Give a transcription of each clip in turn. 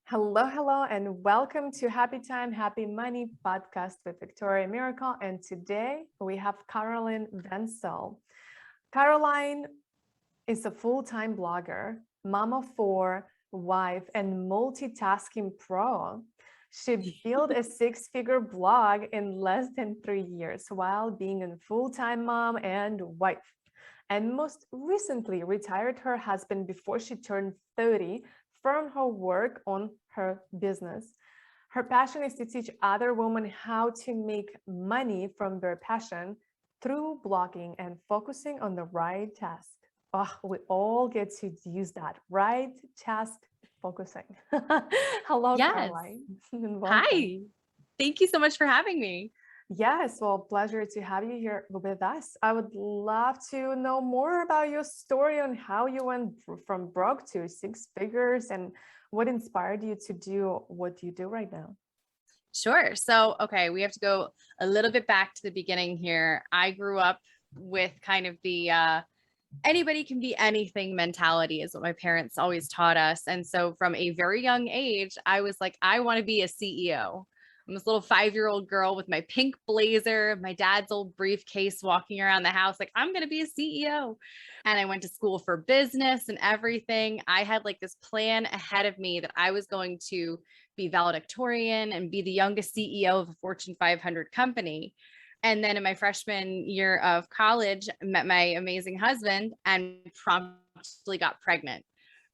Hello, hello, and welcome to Happy Time, Happy Money podcast with Victoria Miracle. And today we have Caroline Vencil. Caroline is a full-time blogger, mom of four, wife, and multitasking pro. She built a six-figure blog in less than 3 years while being a full-time mom and wife. And most recently retired her husband before she turned 30 from her work on her business. Her passion is to teach other women how to make money from their passion through blogging and focusing on the right task. Oh, we all get to use that right task focusing. Hello, Yes. Caroline, and welcome. Hi. Thank you so much for having me. Yes, well, pleasure to have you here with us. I would love to know more about your story on how you went from broke to six figures and what inspired you to do what you do right now. Sure. Okay, we have to go a little bit back to the beginning here. I grew up with kind of the anybody can be anything mentality is what my parents always taught us. And so from a very young age, I was like, I want to be a CEO. I'm this little 5-year-old girl with my pink blazer, my dad's old briefcase walking around the house, like, I'm going to be a CEO. And I went to school for business and everything. I had like this plan ahead of me that I was going to be valedictorian and be the youngest CEO of a Fortune 500 company. And then in my freshman year of college, I met my amazing husband and promptly got pregnant.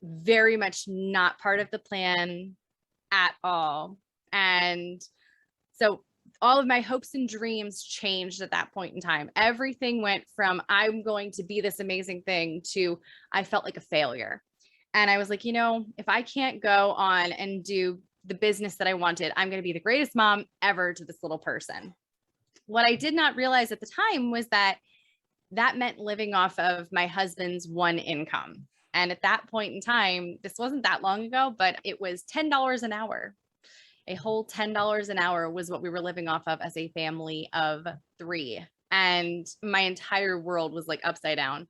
Very much not part of the plan at all. And so all of my hopes and dreams changed at that point in time. Everything went from I'm going to be this amazing thing to I felt like a failure. And I was like, if I can't go on and do the business that I wanted, I'm going to be the greatest mom ever to this little person. What I did not realize at the time was that that meant living off of my husband's one income. And at that point in time, this wasn't that long ago, but it was $10 an hour. A whole $10 an hour was what we were living off of as a family of three. And my entire world was like upside down.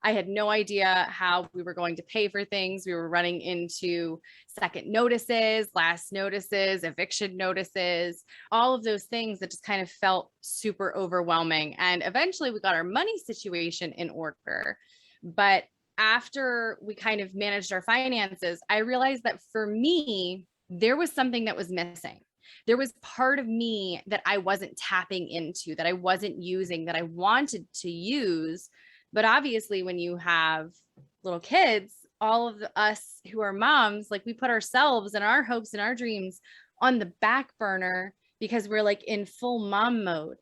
I had no idea how we were going to pay for things. We were running into second notices, last notices, eviction notices, all of those things that just kind of felt super overwhelming. And eventually we got our money situation in order. But after we kind of managed our finances, I realized that for me, there was something that was missing. There was part of me that I wasn't tapping into, that I wasn't using, that I wanted to use. But obviously, when you have little kids, all of us who are moms, like we put ourselves and our hopes and our dreams on the back burner because we're like in full mom mode.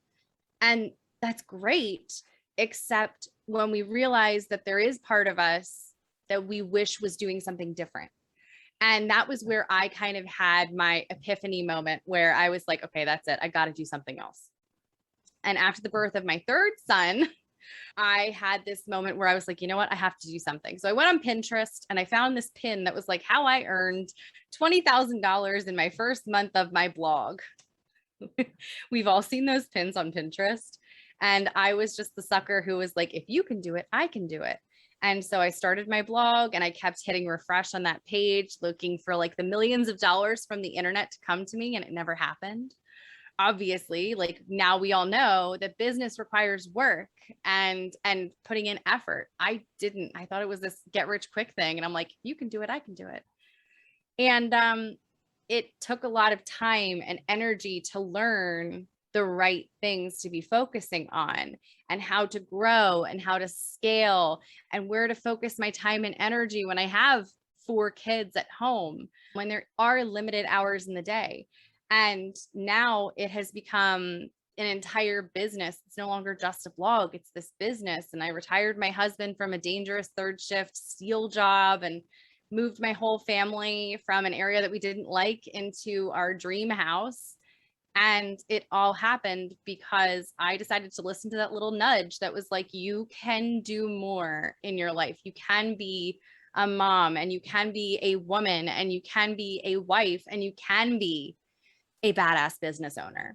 And that's great, except when we realize that there is part of us that we wish was doing something different. And that was where I kind of had my epiphany moment where I was like, okay, that's it. I got to do something else. And after the birth of my third son, I had this moment where I was like, you know what? I have to do something. So I went on Pinterest and I found this pin that was like how I earned $20,000 in my first month of my blog. We've all seen those pins on Pinterest. And I was just the sucker who was like, if you can do it, I can do it. And so I started my blog and I kept hitting refresh on that page, looking for like the millions of dollars from the internet to come to me. And it never happened. Obviously, like now we all know that business requires work and putting in effort. I thought it was this get rich quick thing. And I'm like, you can do it, I can do it. And it took a lot of time and energy to learn the right things to be focusing on and how to grow and how to scale and where to focus my time and energy when I have 4 kids at home, when there are limited hours in the day. And now it has become an entire business. It's no longer just a blog, it's this business. And I retired my husband from a dangerous third shift steel job and moved my whole family from an area that we didn't like into our dream house. And it all happened because I decided to listen to that little nudge that was like, you can do more in your life. You can be a mom and you can be a woman and you can be a wife and you can be a badass business owner.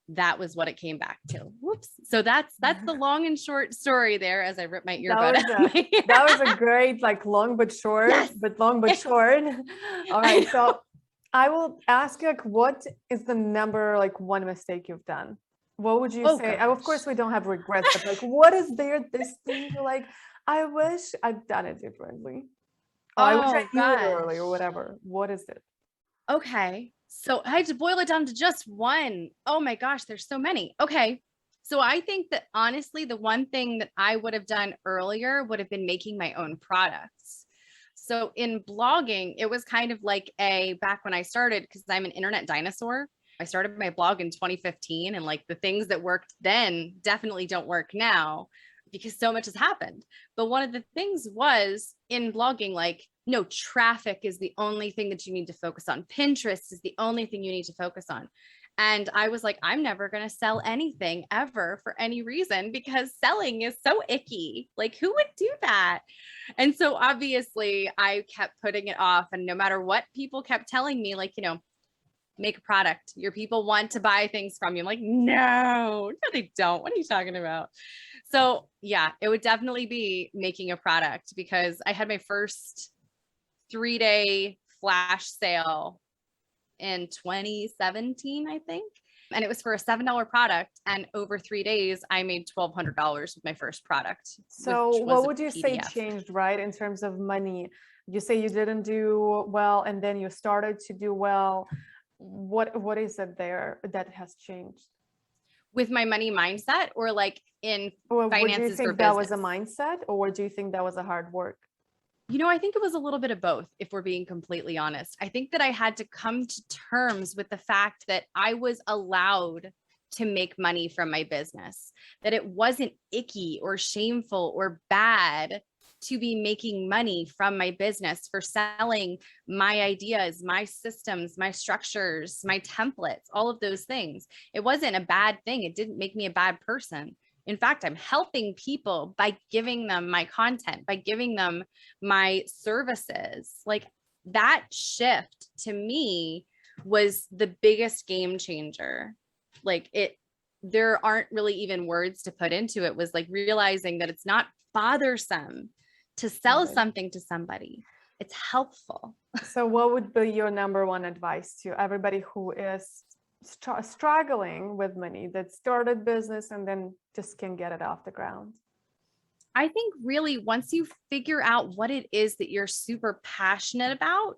that was what it came back to. Whoops. So that's the long and short story there as I rip my earbud That was out. that was a great, like, long but short, Yes. but long but short. All right. So I will ask you, like, what is the number, like, one mistake you've done? What would you say? Of course, Gosh. we don't have regrets, but like, what is there, this thing you're like, I wish I'd done it differently. Or I wish I Oh knew it early, or gosh. whatever. What is it? Okay. So I had to boil it down to just one. Oh my gosh, there's so many. Okay. So I think that honestly, the one thing that I would have done earlier would have been making my own products. So in blogging, it was kind of like back when I started, because I'm an internet dinosaur. I started my blog in 2015, and like the things that worked then definitely don't work now because so much has happened. But one of the things was in blogging, like, no, traffic is the only thing that you need to focus on. Pinterest is the only thing you need to focus on. And I was like, I'm never going to sell anything ever for any reason because selling is so icky. Like, who would do that? And so obviously I kept putting it off. And no matter what people kept telling me, like, make a product. Your people want to buy things from you. I'm like, no, they don't. What are you talking about? So yeah, it would definitely be making a product because I had my first 3-day flash sale in 2017, I think. And it was for a $7 product. And over 3 days, I made $1,200 with my first product, So which was what a would you say PDF. changed, right, in terms of money? You say you didn't do well, and then you started to do well. What is it there that has changed? With my money mindset, or like in Or would you finances for think that was a business? mindset, or do you think that was a hard work? I think it was a little bit of both, if we're being completely honest. I think that I had to come to terms with the fact that I was allowed to make money from my business, that it wasn't icky or shameful or bad to be making money from my business for selling my ideas, my systems, my structures, my templates, all of those things. It wasn't a bad thing. It didn't make me a bad person. In fact, I'm helping people by giving them my content, by giving them my services. Like, that shift to me was the biggest game changer. Like, there aren't really even words to put into it. Was like realizing that it's not bothersome to sell Right. something to somebody. It's helpful. So what would be your number one advice to everybody who is struggling with money, that started business and then just can't get it off the ground? I think really once you figure out what it is that you're super passionate about,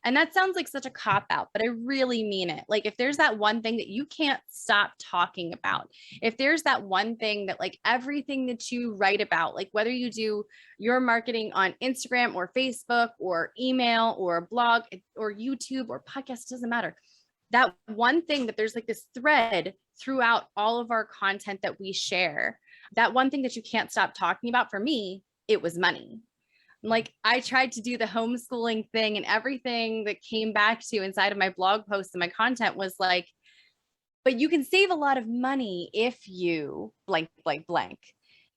and that sounds like such a cop out, but I really mean it. Like, if there's that one thing that you can't stop talking about, if there's that one thing that, like, everything that you write about, like whether you do your marketing on Instagram or Facebook or email or blog or YouTube or podcast, doesn't matter. That one thing that there's like this thread throughout all of our content that we share, that one thing that you can't stop talking about, for me, it was money. Like, I tried to do the homeschooling thing, and everything that came back to inside of my blog posts and my content was like, but you can save a lot of money if you blank, blank, blank.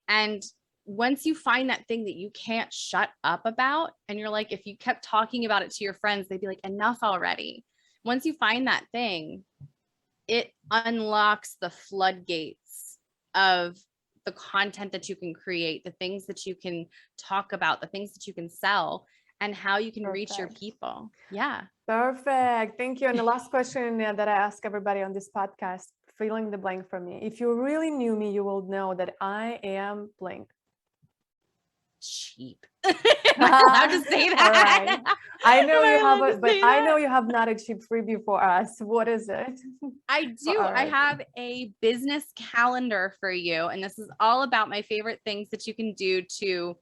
And once you find that thing that you can't shut up about, and you're like, if you kept talking about it to your friends, they'd be like, enough already. Once you find that thing, it unlocks the floodgates of the content that you can create, the things that you can talk about, the things that you can sell, and how you can reach your people. Yeah. Perfect. Thank you. And the last question that I ask everybody on this podcast, fill in the blank for me. If you really knew me, you will know that I am blank. Cheap. Am I allowed to say that? All right. I know you have it, but I know you have not a cheap freebie for us. What is it? I do. I have a business calendar for you. And this is all about my favorite things that you can do to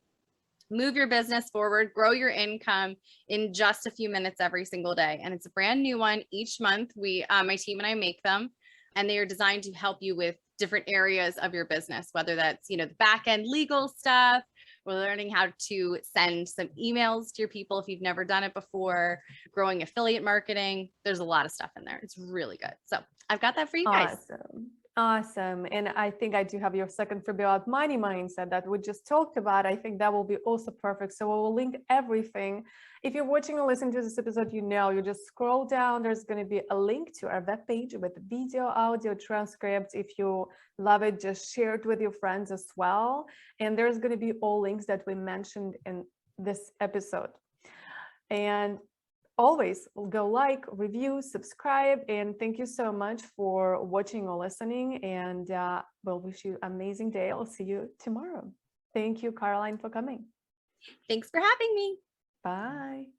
move your business forward, grow your income in just a few minutes every single day. And it's a brand new one each month. My team and I make them, and they are designed to help you with different areas of your business, whether that's, the back end legal stuff. We're learning how to send some emails to your people if you've never done it before, growing affiliate marketing. There's a lot of stuff in there. It's really good. So I've got that for you guys. Awesome. Awesome. And I think I do have your second freebie about money mindset that we just talked about. I think that will be also perfect. So we will link everything. If you're watching or listening to this episode, you just scroll down. There's going to be a link to our webpage with video, audio, transcripts. If you love it, just share it with your friends as well. And there's going to be all links that we mentioned in this episode. And always go like, review, subscribe, and thank you so much for watching or listening. And we'll wish you an amazing day. I'll see you tomorrow. Thank you, Caroline, for coming. Thanks for having me. Bye.